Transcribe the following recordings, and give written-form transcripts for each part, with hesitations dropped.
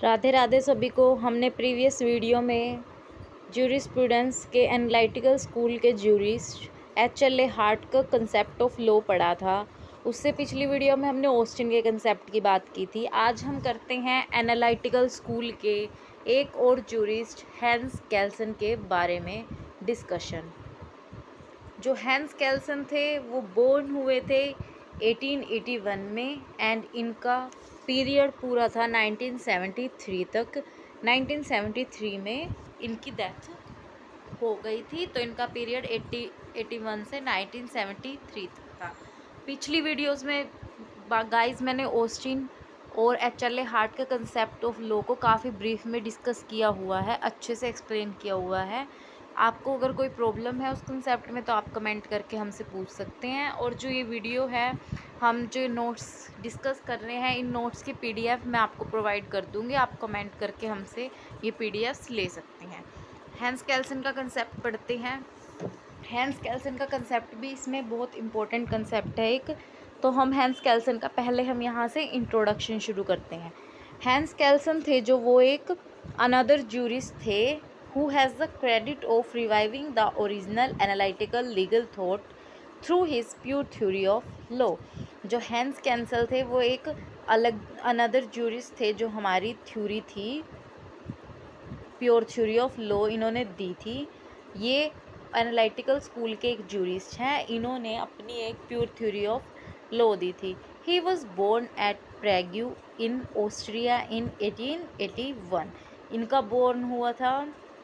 राधे राधे सभी को। हमने प्रीवियस वीडियो में ज्यूरिस्प्रूडेंस के एनालिटिकल स्कूल के ज्यूरिस्ट एच.एल.ए. हार्ट का कंसेप्ट ऑफ लॉ पढ़ा था। उससे पिछली वीडियो में हमने ऑस्टिन के कंसेप्ट की बात की थी। आज हम करते हैं एनालिटिकल स्कूल के एक और ज्यूरिस्ट हैंस कैल्सन के बारे में डिस्कशन। जो हैंस कैल्सन थे वो बोर्न हुए थे 1881 में एंड इनका पीरियड पूरा था 1973 तक। 1973 में इनकी डेथ हो गई थी, तो इनका पीरियड 81 से 1973 तक था। पिछली वीडियोस में गाइस मैंने ऑस्टिन और एच.एल.ए. हार्ट का कंसेप्ट ऑफ लॉ को काफ़ी ब्रीफ में डिस्कस किया हुआ है, अच्छे से एक्सप्लेन किया हुआ है। आपको अगर कोई प्रॉब्लम है उस कंसेप्ट में तो आप कमेंट करके हमसे पूछ सकते हैं। और जो ये वीडियो है, हम जो नोट्स डिस्कस कर रहे हैं, इन नोट्स की पीडीएफ मैं आपको प्रोवाइड कर दूंगी। आप कमेंट करके हमसे ये पीडीएफ्स ले सकते हैं। हैंस कैल्सन का कंसेप्ट पढ़ते हैं। हैंस कैल्सन का कंसेप्ट भी इसमें बहुत इंपॉर्टेंट कंसेप्ट है एक। तो हम हैंस कैल्सन का पहले हम यहाँ से इंट्रोडक्शन शुरू करते हैं। हैंस कैल्सन थे जो वो एक अनदर ज्यूरिस्ट थे who has the credit of reviving the original analytical legal thought through his pure theory of law। जो हैंस कैल्सन थे वो एक अलग अनदर ज्यूरिस्ट थे जो हमारी थ्योरी थी, प्योर थ्योरी ऑफ लॉ इन्होंने दी थी। ये एनालिटिकल स्कूल के एक ज्यूरिस्ट हैं, इन्होंने अपनी एक प्योर थ्योरी ऑफ लॉ दी थी। He was born at Prague in Austria in 1881। इनका बोर्न हुआ था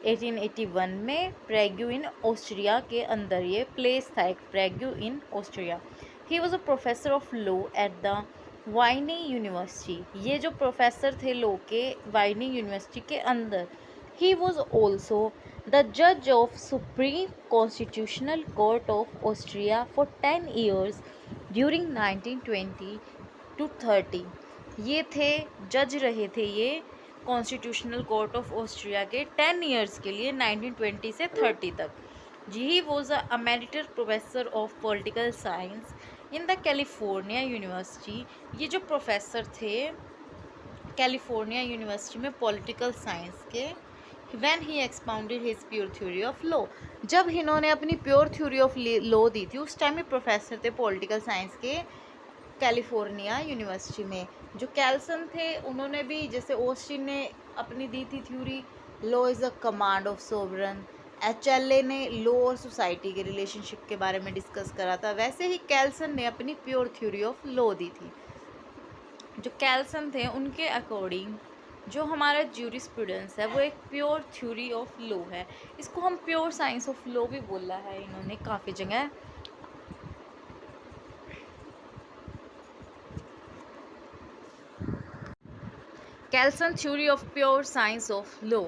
1881 में प्रेग्यू इन ऑस्ट्रिया के अंदर, ये प्लेस था एक, Prague in Austria. He was a professor of law at the Vienna university. ये जो प्रोफेसर थे लॉ के वाइनी यूनिवर्सिटी के अंदर। He was also the judge of Supreme Constitutional Court of Austria for 10 years during 1920 to 30। ये थे जज रहे थे ये कॉन्स्टिट्यूशनल कोर्ट ऑफ ऑस्ट्रिया के 10 ईयर्स के लिए 1920 से 30 तक। He was a emeritus professor of political science in the California university. ये जो प्रोफेसर थे कैलिफोर्निया यूनिवर्सिटी में पॉलिटिकल साइंस के, when he expounded his pure theory of law। जब इन्होंने अपनी प्योर थ्योरी ऑफ लॉ दी थी उस टाइम में प्रोफेसर थे पॉलिटिकल साइंस के कैलिफोर्निया यूनिवर्सिटी में। जो कैल्सन थे उन्होंने भी, जैसे ऑस्टिन ने अपनी दी थी theory law is a command of sovereign, HLA. ने लॉ और सोसाइटी के रिलेशनशिप के बारे में डिस्कस करा था, वैसे ही कैल्सन ने अपनी प्योर थ्योरी ऑफ लॉ दी थी। जो कैल्सन थे उनके अकॉर्डिंग जो हमारा ज्यूरिस्प्रूडेंस है वो एक प्योर थ्योरी ऑफ लॉ है। इसको हम प्योर साइंस ऑफ लॉ भी बोला है इन्होंने काफ़ी जगह। Kelsen theory of pure science of law.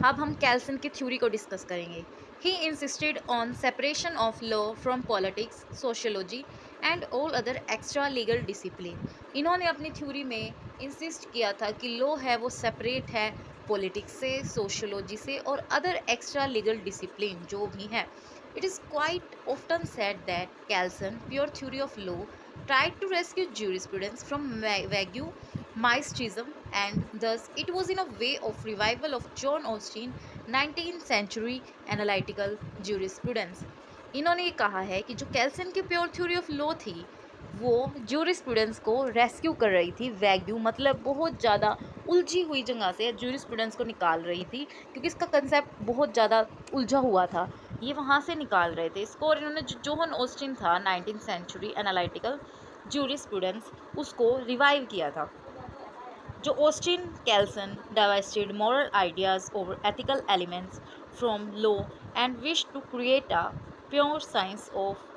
अब हम कैल्सन की थ्योरी को डिस्कस करेंगे। He insisted on separation of law from politics, sociology and all other extra legal discipline. इन्होंने अपनी थ्योरी में इंसिस्ट किया था कि लॉ है वो सेपरेट है पॉलिटिक्स से, सोशियोलॉजी से और अदर एक्स्ट्रा लीगल डिसिप्लिन जो भी हैं। It is quite often said that Kelsen pure theory of law tried to rescue jurisprudence from vague mysticism, and thus it was in a way of revival of John Austin 19th century analytical jurisprudence। इन्होंने ये कहा है कि जो Kelsen की pure theory of law थी वो jurisprudence को रेस्क्यू कर रही थी। वैग्यू मतलब बहुत ज़्यादा उलझी हुई जगह से ज्यूरिस्प्रूडेंस को निकाल रही थी, क्योंकि इसका कंसेप्ट बहुत ज़्यादा उलझा हुआ था, ये वहाँ से निकाल रहे थे इसको। और इन्होंने जो जॉन ऑस्टिन था 19th सेंचुरी एनालिटिकल ज्यूरिस्प्रूडेंस, उसको रिवाइव किया था। जो Austin Kelsen divested moral ideas over ethical elements from law and wish to create a pure science of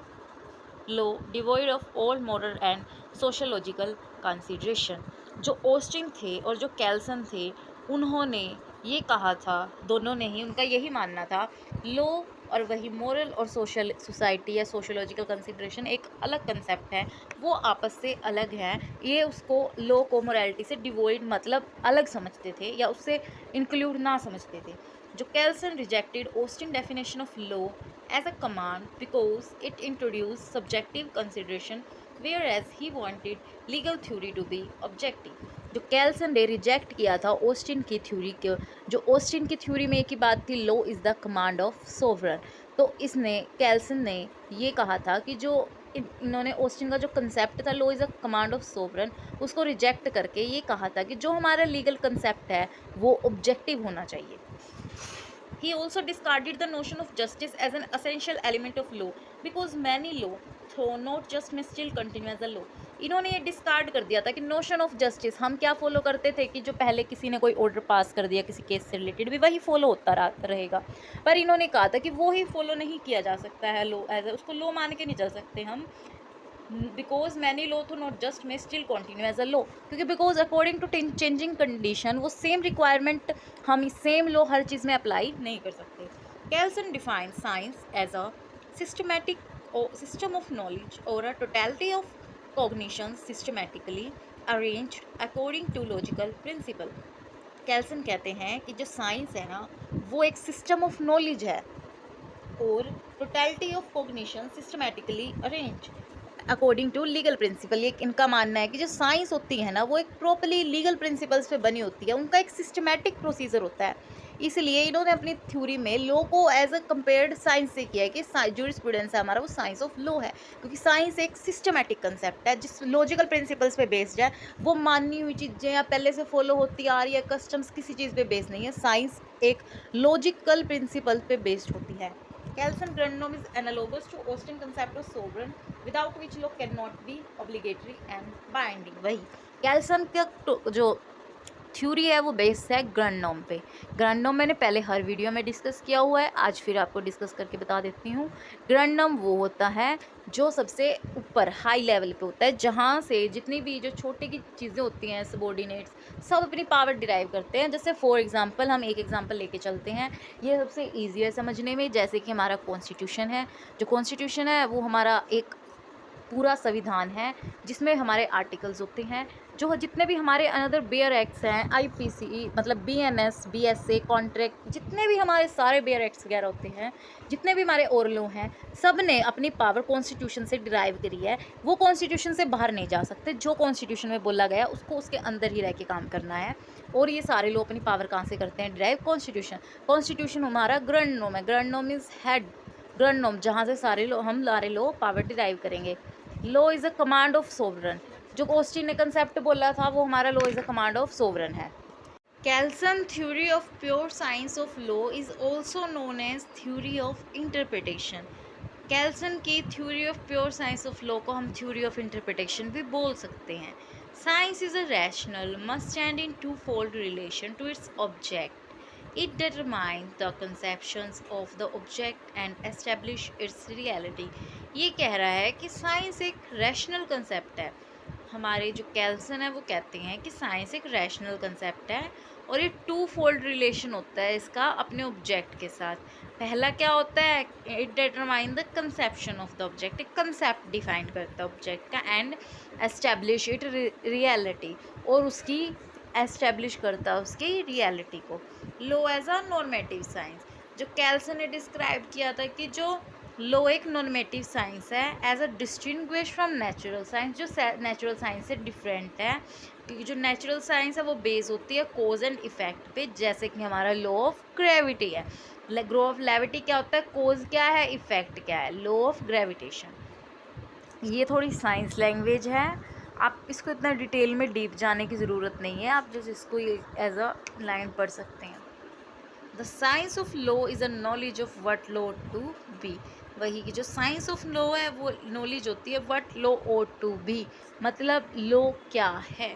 law devoid of all moral and sociological consideration. जो Austin थे और जो Kelsen थे उन्होंने ये कहा था, दोनों ने ही, उनका यही मानना था लॉ और वही मॉरल और सोशल सोसाइटी या सोशोलॉजिकल कंसिडरेशन एक अलग कंसेप्ट है, वो आपस से अलग हैं। ये उसको लॉ को मोरालिटी से डिवॉइड मतलब अलग समझते थे या उससे इंक्लूड ना समझते थे। जो Kelsen rejected Austin definition of law as a command because it introduced subjective consideration, whereas he wanted legal theory to be objective। जो कैल्सन ने रिजेक्ट किया था ऑस्टिन की थ्योरी के, जो ऑस्टिन की थ्योरी में एक ही बात थी, law is the command of sovereign. तो इसने कैल्सन ने ये कहा था कि जो इन्होंने ऑस्टिन का जो कंसेप्ट था law is a command of sovereign, उसको रिजेक्ट करके ये कहा था कि जो हमारा लीगल कंसेप्ट है वो ऑब्जेक्टिव होना चाहिए। He also discarded the notion of justice as an essential element of law because many law, though not just, may still continue as a law. इन्होंने ये डिस्कार्ड कर दिया था कि नोशन ऑफ जस्टिस हम क्या फॉलो करते थे कि जो पहले किसी ने कोई ऑर्डर पास कर दिया किसी केस से रिलेटेड भी वही फॉलो होता रहेगा, पर इन्होंने कहा था कि वो ही फॉलो नहीं किया जा सकता है लॉ एज उसको लॉ मान के नहीं चल सकते हम, बिकॉज मैनी लॉ तो नॉट जस्ट में still continue as a law, क्योंकि because according to changing condition वो सेम रिक्वायरमेंट हम सेम लॉ हर चीज़ में अप्लाई नहीं कर सकते। Kelsen define science as a systematic system of knowledge और a totality of cognition systematically arranged according to logical principle. Kelsen कहते हैं कि जो साइंस है ना वो एक सिस्टम ऑफ नॉलेज है और totality of cognition systematically arrange according to legal principle. ये इनका मानना है कि जो साइंस होती है ना वो एक प्रॉपरली लीगल प्रिंसिपल्स पे बनी होती है, उनका एक सिस्टमैटिक प्रोसीजर होता है। इसलिए इन्होंने अपनी थ्योरी में लॉ को एज अ कंपेयर्ड साइंस से किया है कि जूरिस्प्रूडेंस है हमारा वो साइंस ऑफ लॉ है, क्योंकि साइंस एक सिस्टमैटिक कंसेप्ट है जिस लॉजिकल प्रिंसिपल्स पे बेस्ड है। वो मानी हुई चीज़ें या पहले से फॉलो होती आ रही है कस्टम्स किसी चीज़ पे बेस्ड नहीं है, साइंस एक लॉजिकल प्रिंसिपल पे बेस्ड होती है। Kelsen Grundnorm is analogous to Austin concept of sovereign, without which law cannot be obligatory and binding। वही कैल्सन का जो थ्योरी है वो बेस्ड है ग्रंडनॉर्म पे। ग्रंडनॉर्म मैंने पहले हर वीडियो में डिस्कस किया हुआ है, आज फिर आपको डिस्कस करके बता देती हूँ। ग्रंडनॉर्म वो होता है जो सबसे ऊपर हाई लेवल पे होता है, जहाँ से जितनी भी जो छोटी की चीज़ें होती हैं सबॉर्डिनेट्स सब अपनी पावर डिराइव करते हैं। जैसे फॉर एग्जांपल हम एक एग्जांपल लेके चलते हैं, ये सबसे ईजी है समझने में। जैसे कि हमारा कॉन्स्टिट्यूशन है, जो कॉन्स्टिट्यूशन है वो हमारा एक पूरा संविधान है जिसमें हमारे आर्टिकल्स होते हैं, जो जितने भी हमारे अनदर बेयर एक्ट्स हैं, आईपीसी मतलब बीएनएस, बीएसए, कॉन्ट्रैक्ट, जितने भी हमारे सारे बेयर एक्ट्स वगैरह होते हैं, जितने भी हमारे और लॉ हैं, सब ने अपनी पावर कॉन्स्टिट्यूशन से डिराइव करी है। वो कॉन्स्टिट्यूशन से बाहर नहीं जा सकते, जो कॉन्स्टिट्यूशन में बोला गया उसको उसके अंदर ही रह के काम करना है। और ये सारे लोग अपनी पावर कहाँ से करते हैं डिराइव? कॉन्स्टिट्यूशन हमारा ग्रंडनॉर्म है। ग्रंडनॉर्म इज हेड, ग्रंडनॉर्म जहाँ से हम सारे लोग पावर डिराइव करेंगे। Law is a command of sovereign, जो ऑस्टिन ने कंसेप्ट बोला था वो हमारा law is a command of sovereign है। Kelsen theory of pure science of law is also known as theory of interpretation. Kelsen की theory of pure science of law को हम थ्योरी ऑफ इंटरप्रिटेशन भी बोल सकते हैं। Science is a rational must stand in two fold relation to its object. It determines the conceptions of the object and establish its reality। ये कह रहा है कि साइंस एक रैशनल कंसेप्ट है। हमारे जो कैल्सन है वो कहते हैं कि साइंस एक रैशनल कंसेप्ट है और ये टू फोल्ड रिलेशन होता है इसका अपने ऑब्जेक्ट के साथ। पहला क्या होता है? It determine the conception of the object, एक कंसेप्ट डिफाइन करता है ऑब्जेक्ट का, एंड एस्टेब्लिश इट रियलिटी, और उसकी एस्टेब्लिश करता है उसकी रियलिटी को। Law as a normative science, जो कैल्सन ने डिस्क्राइब किया था कि जो लॉ एक नॉर्मेटिव साइंस है as a distinguish from natural science, जो नेचुरल साइंस से डिफरेंट है, क्योंकि जो नेचुरल साइंस है वो बेस होती है कोज एंड इफेक्ट पे, जैसे कि हमारा लॉ ऑफ ग्रेविटी है। लॉ ऑफ ग्रेविटी क्या होता है? कोज क्या है, इफेक्ट क्या है? Law of gravitation. ये थोड़ी साइंस लैंग्वेज है, आप इसको इतना डिटेल में डीप जाने की ज़रूरत नहीं है, आप जस्ट इसको एज अ लाइन पढ़ सकते हैं। The science of law is a knowledge of what law to be. वही की जो साइंस ऑफ लॉ है वो नॉलेज होती है what law ought to be, मतलब लॉ क्या है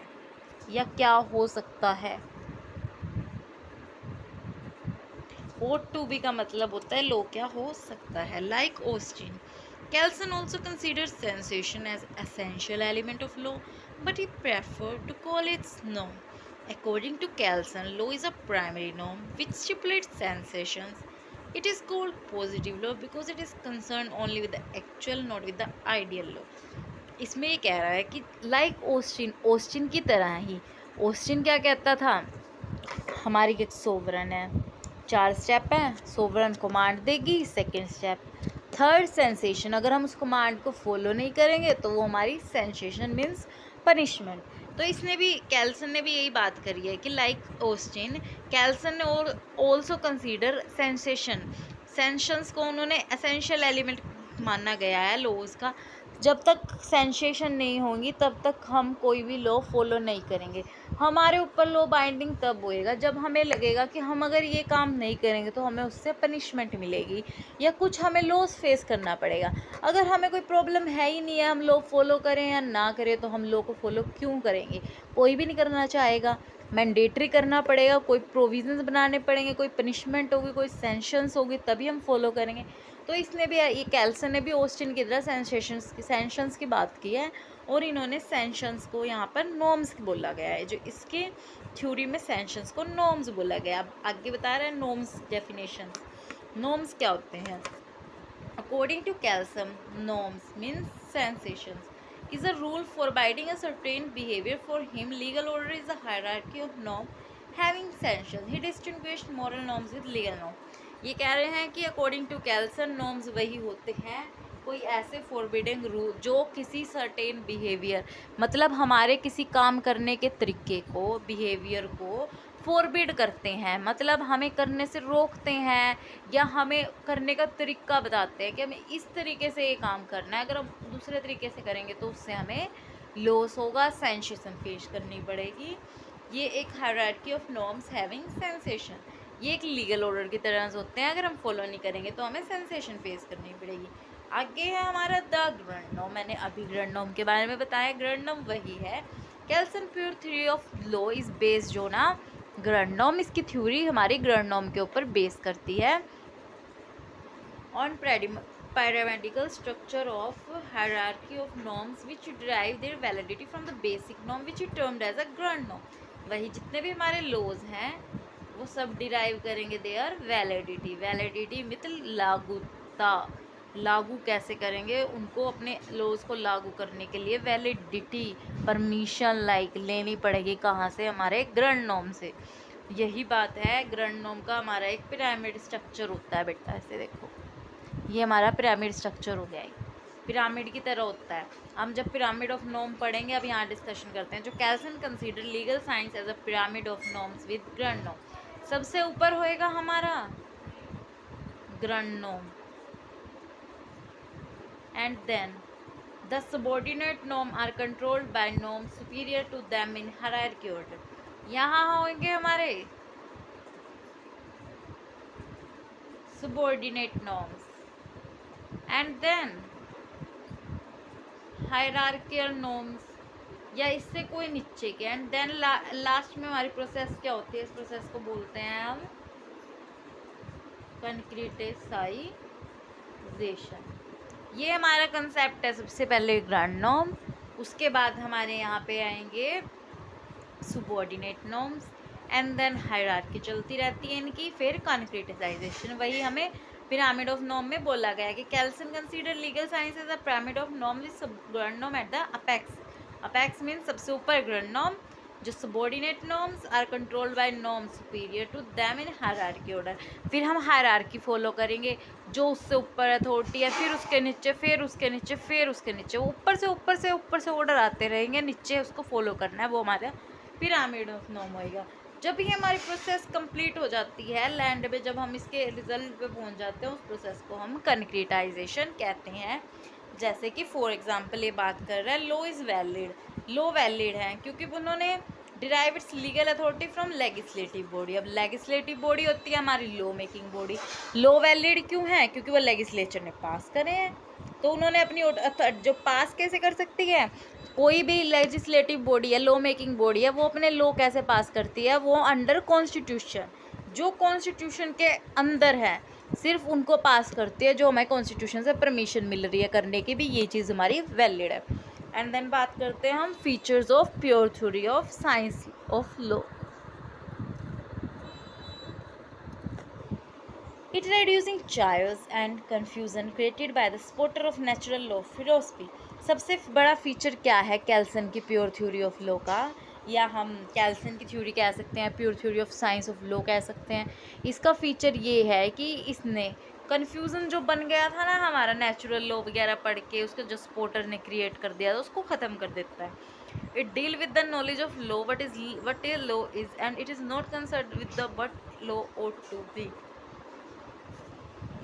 या क्या हो सकता है। ought टू बी का मतलब होता है लॉ क्या हो सकता है। Like Austin, Kelsen also considers sensation as essential element of law, but he preferred to call it norm. According to Kelsen, law is a primary norm which stipulates sensations. It is called positive law because it is concerned only with the actual, not with the ideal law. इसमें ये कह रहा है कि like Austin की तरह ही, Austin क्या कहता था? हमारी एक सोवरन है, 4 स्टेप हैं, सोवरन कमांड देगी, सेकेंड स्टेप थर्ड सेंसेशन, अगर हम उस कमांड को फॉलो नहीं करेंगे तो वो हमारी सेंसेशन मीन्स पनिशमेंट। तो इसने भी, कैल्सन ने भी यही बात करी है कि लाइक ऑस्टिन, कैल्सन ने और ऑल्सो कंसीडर सेंसेशंस को उन्होंने एसेंशियल एलिमेंट माना गया है लॉज का। जब तक सेंसेशन नहीं होंगी तब तक हम कोई भी लॉ फॉलो नहीं करेंगे। हमारे ऊपर लॉ बाइंडिंग तब होएगा जब हमें लगेगा कि हम अगर ये काम नहीं करेंगे तो हमें उससे पनिशमेंट मिलेगी या कुछ हमें लॉस फेस करना पड़ेगा। अगर हमें कोई प्रॉब्लम है ही नहीं है, हम लॉ फॉलो करें या ना करें, तो हम लॉ को फॉलो क्यों करेंगे? कोई भी नहीं करना चाहेगा। मैंडेटरी करना पड़ेगा, कोई प्रोविजंस बनाने पड़ेंगे, कोई पनिशमेंट होगी, कोई सेंशंस होगी, तभी हम फॉलो करेंगे। तो इसने भी, ये कैल्सन ने भी ऑस्टिन की तरह सेंशंस की बात की है और इन्होंने सेंशंस को यहाँ पर नॉर्म्स बोला गया है। जो इसके थ्योरी में सेंशंस को नॉर्म्स बोला गया। अब आगे बता रहे हैं नॉर्म्स डेफिनेशन। नॉर्म्स क्या होते हैं? According to Kelsen, norms means sensations is a rule forbidding a certain behavior. For him, legal order is a hierarchy of norm having sanctions. He distinguished moral norms with legal norm. ये कह रहे हैं कि according to Kelsen norms वही होते हैं कोई ऐसे फॉरबिडिंग रूल जो किसी सर्टेन बिहेवियर, मतलब हमारे किसी काम करने के तरीके को, बिहेवियर को फॉरबिड करते हैं, मतलब हमें करने से रोकते हैं या हमें करने का तरीका बताते हैं कि हमें इस तरीके से ये काम करना है, अगर हम दूसरे तरीके से करेंगे तो उससे हमें लॉस होगा, सेंसेशन फेस करनी पड़ेगी। ये एक hierarchy of norms having sensation, ये एक लीगल ऑर्डर की तरह होते हैं, अगर हम फॉलो नहीं करेंगे तो हमें सेंसेशन फेस करनी पड़ेगी। आगे है हमारा द ग्रैंड नॉर्म। मैंने अभी ग्रैंड नॉर्म के बारे में बताया। ग्रैंड नॉर्म वही है, Kelsen pure theory of law is based, जो ना ग्रैंड नॉर्म, इसकी थ्योरी हमारी ग्रैंड नॉर्म के ऊपर बेस करती है on pyramidal structure of hierarchy of norms which derive their validity from the basic norm which is termed as a grand norm। वही जितने भी हमारे लॉज हैं वो सब डिराइव करेंगे देयर वैलिडिटी। वैलिडिटी मतलब लागूता, लागू कैसे करेंगे उनको, अपने लॉज को लागू करने के लिए वैलिडिटी, परमिशन लाइक लेनी पड़ेगी कहाँ से? हमारे ग्रैंड नॉर्म से। यही बात है, ग्रैंड नॉर्म का हमारा एक पिरामिड स्ट्रक्चर होता है बेटा, ऐसे देखो ये हमारा पिरामिड स्ट्रक्चर हो गया है, पिरामिड की तरह होता है। हम जब पिरामिड ऑफ नॉर्म पढ़ेंगे, अब यहाँ डिस्कशन करते हैं। जो Kelsen consider legal science as a pyramid of norms with grand norm, सबसे ऊपर होएगा हमारा grand norm and then the subordinate norm are controlled by norms superior to them in hierarchy order। यहाँ होंगे हमारे subordinate norms and then hierarchical norms या इससे कोई नीचे के, एंड देन लास्ट में हमारी प्रोसेस क्या होती है? इस प्रोसेस को बोलते हैं हम कंक्रीटाइजेशन। ये हमारा कंसेप्ट है। सबसे पहले ग्रैंड नॉर्म, उसके बाद हमारे यहाँ पे आएंगे subordinate norms and then hierarchy चलती रहती है इनकी, फिर कॉन्क्रीटाइजेशन। वही हमें पिरामिड ऑफ नॉर्म में बोला गया है कि Kelsen consider legal science as a pyramid of norm with सब grand norm at the apex. Apex means सबसे ऊपर ग्रैंड नॉर्म, जो subordinate norms are controlled by norms superior to them in hierarchy order. फिर हम hierarchy follow करेंगे, जो उससे ऊपर अथॉरिटी है, फिर उसके नीचे, फिर उसके नीचे, फिर उसके नीचे, ऊपर से ऊपर से ऊपर से ऑर्डर आते रहेंगे, नीचे उसको फॉलो करना है, वो हमारा पिरामिड ऑफ नॉर्म होएगा। जब ये हमारी प्रोसेस कंप्लीट हो जाती है लैंड में, जब हम इसके रिजल्ट पे पहुंच जाते हैं, उस प्रोसेस को हम कंक्रीटाइजेशन कहते हैं। जैसे कि फॉर एग्जांपल ये बात कर रहा है law is valid, law valid है क्योंकि उन्होंने derive it's legal authority from legislative body. अब लेजिस्लेटिव बॉडी होती है हमारी law making body. Law valid क्यों है? क्योंकि वो लेजिस्लेचर ने पास करे हैं, तो उन्होंने अपनी जो पास कैसे कर सकती है? कोई भी लेजिस्लेटिव बॉडी है, लॉ मेकिंग बॉडी है, वो अपने लॉ कैसे पास करती है? वो अंडर कॉन्स्टिट्यूशन, जो कॉन्स्टिट्यूशन के अंदर है सिर्फ उनको पास करती है, जो हमें कॉन्स्टिट्यूशन से परमिशन मिल रही है करने की भी, ये चीज़ हमारी वैलिड है। एंड देन बात करते हैं हम features of pure theory of science of law. It reducing chaos and confusion created by the supporter of natural law philosophy। सबसे बड़ा फीचर क्या है कैल्सन की प्योर थ्योरी ऑफ लॉ का, या हम कैल्सन की थ्योरी कह सकते हैं, pure theory of science of law कह सकते हैं। इसका फीचर ये है कि इसने कन्फ्यूज़न जो बन गया था ना हमारा नेचुरल लॉ वगैरह पढ़ के, उसके जो सपोर्टर ने क्रिएट कर दिया था उसको ख़त्म कर देता है। It deal with the knowledge of law, what a law is, and it is not concerned with the what law ought to be.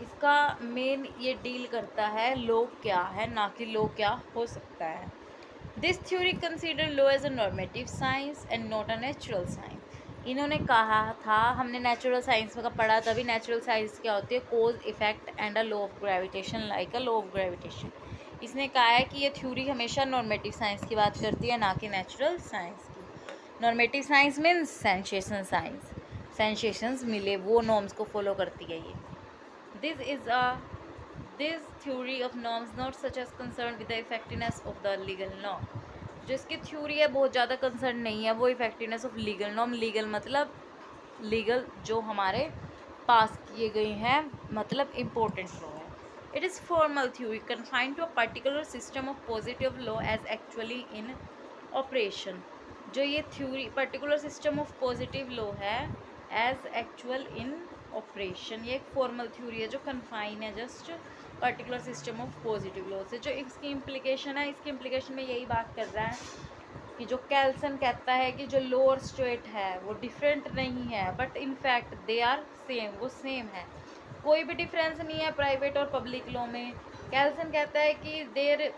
इसका मेन ये डील करता है लॉ क्या है, ना कि लॉ क्या हो सकता है. This theory consider law as a normative science and not a natural science. इन्होंने कहा था, हमने नेचुरल साइंस का पढ़ा, तभी नेचुरल साइंस क्या होती है, cause effect and a law of gravitation, like a law of gravitation. इसने कहा है कि ये थ्योरी हमेशा नॉर्मेटिव साइंस की बात करती है, ना कि नेचुरल साइंस की. Normative science means sensation science, sensations मिले वो नॉर्म्स को फॉलो करती है ये. This theory of norms not such as concerned with the effectiveness of the legal norm. जो इसकी थ्योरी है बहुत ज़्यादा कंसर्न नहीं है वो effectiveness of legal norm. Legal मतलब लीगल जो हमारे पास किए गए हैं, मतलब इम्पोर्टेंट लॉ है. It is formal theory confined to a particular system of positive law as actually in operation. जो ये theory particular system of positive law है एज एक्चुअल इन ऑपरेशन, ये एक फॉर्मल थ्योरी है जो कन्फाइन है just particular system of positive law से. जो इसकी इम्प्लीकेशन है, इसकी इम्प्लीकेशन में यही बात कर रहा है कि जो कैल्सन कहता है कि जो लो और स्ट्रेट है वो डिफरेंट नहीं है, but in fact they are same, वो सेम है, कोई भी डिफरेंस नहीं है प्राइवेट और पब्लिक लॉ में. कैल्सन कहता है कि देर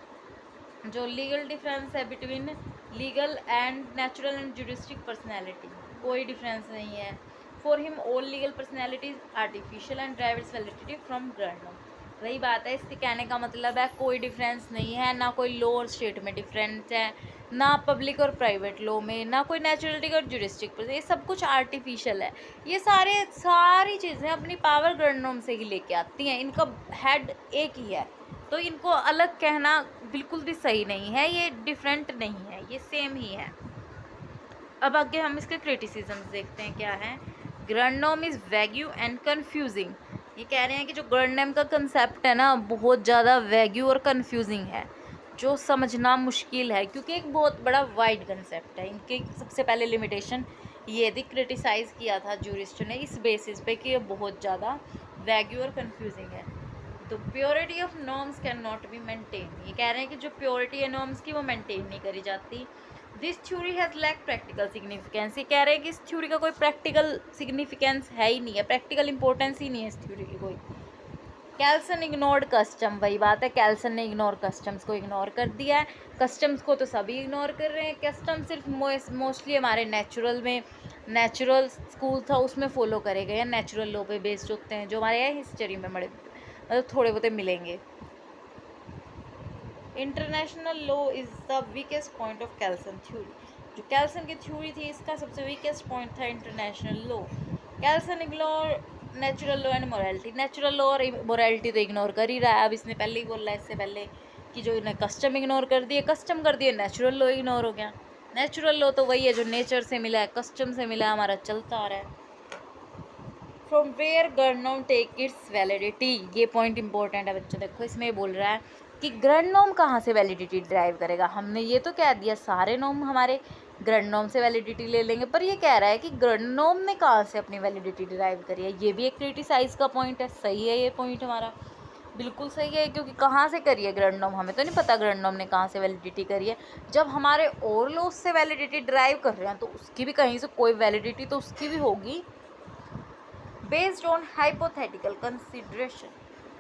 जो लीगल डिफरेंस है between legal and natural and juristic personality, कोई डिफरेंस नहीं है. For him all legal personalities artificial and derive its validity from ground. वही बात है, इसके कहने का मतलब है कोई डिफरेंस नहीं है, ना कोई लॉ और स्टेट में डिफरेंस है, ना पब्लिक और प्राइवेट लॉ में, ना कोई नेचुरलिटी और जुडिस्टिक पर, ये सब कुछ आर्टिफिशियल है. ये सारी चीज़ें अपनी पावर ग्राउंड नॉर्म से ही लेके आती हैं, इनका हेड एक ही है, तो इनको अलग कहना बिल्कुल भी सही नहीं है. ये डिफरेंट नहीं है, ये सेम ही है. अब आगे हम इसके क्रिटिसिज्म देखते हैं क्या है. Ground norm is wagyu and confusing. ये कह रहे हैं कि जो ग्राउंड नॉर्म का कंसेप्ट है ना बहुत ज़्यादा वैग्यू और कन्फ्यूजिंग है, जो समझना मुश्किल है, क्योंकि एक बहुत बड़ा वाइड कंसेप्ट है. इनके सबसे पहले लिमिटेशन ये थी, क्रिटिसाइज़ किया था जूरिस्टों ने इस बेसिस पे कि ये बहुत ज़्यादा वैग्यू और कन्फ्यूजिंग है. तो purity of norms can not be maintain. ये कह रहे हैं कि जो प्योरिटी है नॉर्म्स की वो मेंटेन नहीं करी जाती. This theory has lack practical significance. ये कह रहे हैं कि इस थ्योरी का कोई प्रैक्टिकल सिग्निफिकेंस है ही नहीं है, प्रैक्टिकल इंपॉर्टेंस ही नहीं है इस थ्योरी की कोई. Kelsen ignored custom. वही बात है, कैल्सन ने इग्नोर कस्टम्स को इग्नोर कर दिया है. कस्टम्स को तो सभी इग्नोर कर रहे हैं. कस्टम सिर्फ मोस्टली हमारे नेचुरल स्कूल था उसमें फॉलो करे गए हैं, नेचुरल लॉ पे बेस्ड होते हैं, जो हमारे यहाँ हिस्ट्री में बड़े मतलब थोड़े बहुत मिलेंगे. International law is the weakest point of Kelsen theory. जो कैल्सन की थ्योरी थी इसका सबसे वीकेस्ट पॉइंट था international law. Kelsen ignore natural law and morality. Natural law और मोरालिटी तो इग्नोर कर ही रहा है. अब इसने पहले ही बोला है इससे पहले कि जो इन्हें कस्टम इग्नोर कर दिए, कस्टम कर दिए, नेचुरल लॉ इग्नोर हो गया. नेचुरल लॉ तो वही है जो नेचर से मिला है, कस्टम से मिला है, हमारा चलता आ रहा है. From where ground norm take its validity. ये पॉइंट इंपॉर्टेंट है बच्चों. देखो इसमें बोल रहा है कि ग्राउंड नॉर्म कहाँ से वैलिडिटी ड्राइव करेगा. हमने ये तो कह दिया सारे नॉर्म हमारे ग्राउंड नॉर्म से वैलिडिटी ले लेंगे, पर ये कह रहा है कि ग्राउंड नॉर्म ने कहाँ से अपनी वैलिडिटी ड्राइव करी है. ये भी एक क्रिटिसाइज का पॉइंट है. सही है ये पॉइंट हमारा, बिल्कुल सही है, क्योंकि कहाँ से करी है ग्राउंड नॉर्म हमें तो नहीं पता ग्राउंड नॉर्म ने कहाँ से वैलिडिटी करी है. जब हमारे और लोग उससे वैलिडिटी ड्राइव कर रहे हैं तो उसकी भी कहीं से कोई वैलिडिटी तो उसकी भी होगी. Based on hypothetical consideration.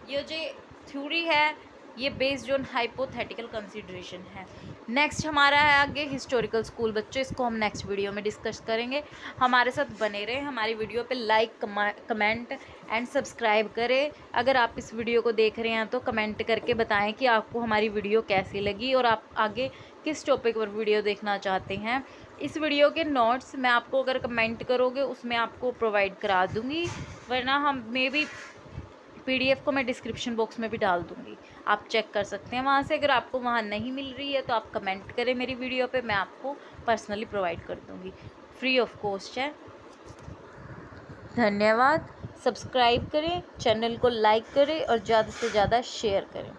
ये जो थ्योरी है ये बेस्ड ऑन हाइपोथेटिकल कंसिडरेशन है. नेक्स्ट हमारा है आगे हिस्टोरिकल स्कूल. बच्चों इसको हम नेक्स्ट वीडियो में डिस्कस करेंगे. हमारे साथ बने रहें. हमारी वीडियो पे लाइक कमेंट एंड सब्सक्राइब करें. अगर आप इस वीडियो को देख रहे हैं तो कमेंट करके बताएं कि आपको हमारी वीडियो कैसी लगी और आप आगे किस टॉपिक पर वीडियो देखना चाहते हैं. इस वीडियो के नोट्स मैं आपको अगर कमेंट करोगे उसमें आपको प्रोवाइड करा दूँगी, वरना हम मे बी PDF को मैं डिस्क्रिप्शन बॉक्स में भी डाल दूँगी, आप चेक कर सकते हैं वहाँ से. अगर आपको वहाँ नहीं मिल रही है तो आप कमेंट करें मेरी वीडियो पे, मैं आपको पर्सनली प्रोवाइड कर दूँगी, फ्री ऑफ कॉस्ट है. धन्यवाद. सब्सक्राइब करें, चैनल को लाइक करें और ज़्यादा से ज़्यादा शेयर करें.